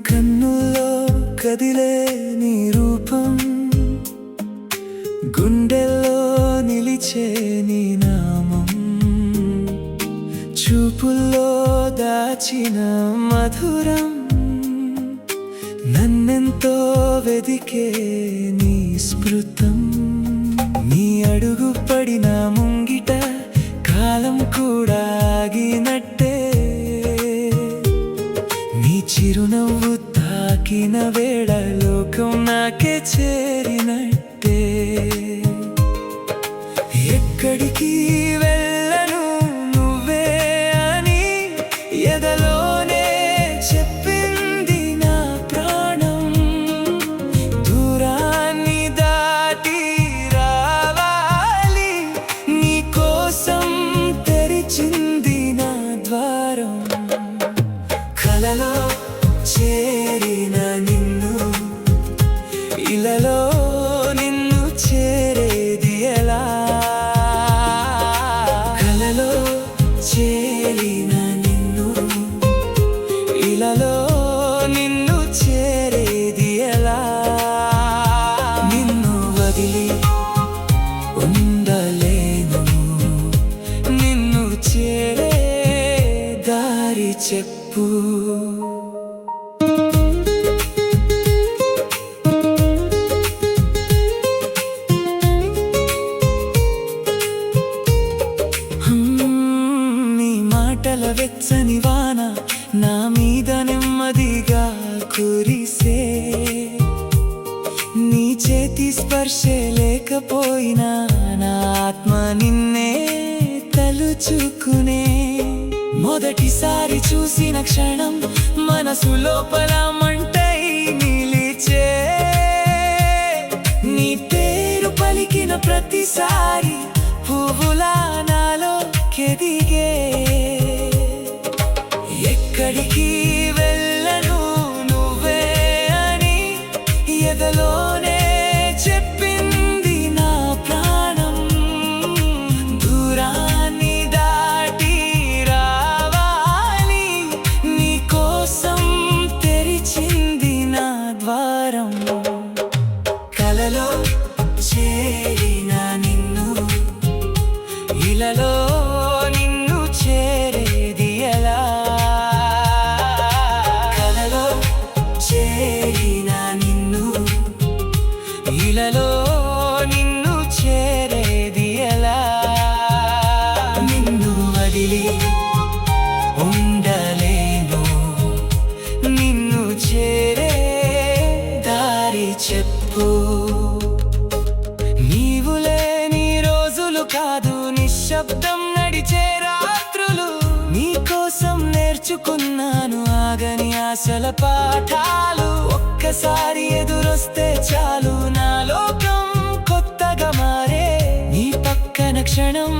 కన్నుల్లో కదిలే నీ రూపం, గుండెల్లో నిలిచే నీ నామం, చూపుల్లో దాచిన మధురం, నన్నెంతో వెదికే నీ స్మృతం. నీ అడుగు పడిన ముంగిట కాలం కూడా ఆగినట్టే, నీ చిరునవ్వు తాకిన వేళ లోకం నాకే చేరినట్టే. ఎక్కడికి వెళ్ళను నువ్వే అని ఎదలోనే చెప్పింది నా ప్రాణం. దూరాన్ని దాటి రావాలి, నీ కోసం తెరిచింది నా ద్వారం. కలలో చేరిన నిన్ను, ఇలలో నిన్ను చేరేది ఎలా? కలలో చేరిన నిన్ను, ఇలలో నిన్ను చేరేది ఎలా? నిన్ను వదిలి ఉండలేను, నిన్ను చేరే దారి చెప్పు. నీ మాటల వెచ్చని వాన నా మీద నెమ్మదిగా కురిసే, నీ చేతి స్పర్శే లేకపోయినా నా ఆత్మ నిన్నే తలుచుకునే. మొదటిసారి చూసిన క్షణం మనసు లోపల మంటై నిలిచే, నీ పేరు పలికిన ప్రతిసారి పువ్వులా నాలో కెదిగే. ఎక్కడికి వెళ్ళను నువ్వే అని ఎదలోనే చెప్పింది నా ప్రాణం. దూరాన్ని దాటి రావాలి, నీ కోసం తెరిచింది నా ద్వారం. కలలో చేరిన నిన్ను, ఇలలో నిన్ను చేరేది ఎలా? కలలో చేరిన నిన్ను, ఇలలో నిన్ను చేరేది ఎలా? నిన్ను వదిలి ఉండలేను, నిన్ను చేరే దారి చెప్పు. నీవు లేని రోజులు కాదు, నిశ్శబ్దం నడిచే రాత్రులు, నీ కోసం నేర్చుకున్నాను ఆగని ఆశల పాఠాలు. ఒక్కసారి ఎదురొస్తే చాలు నా లోకం కొత్తగా మారే, నీ పక్కన క్షణం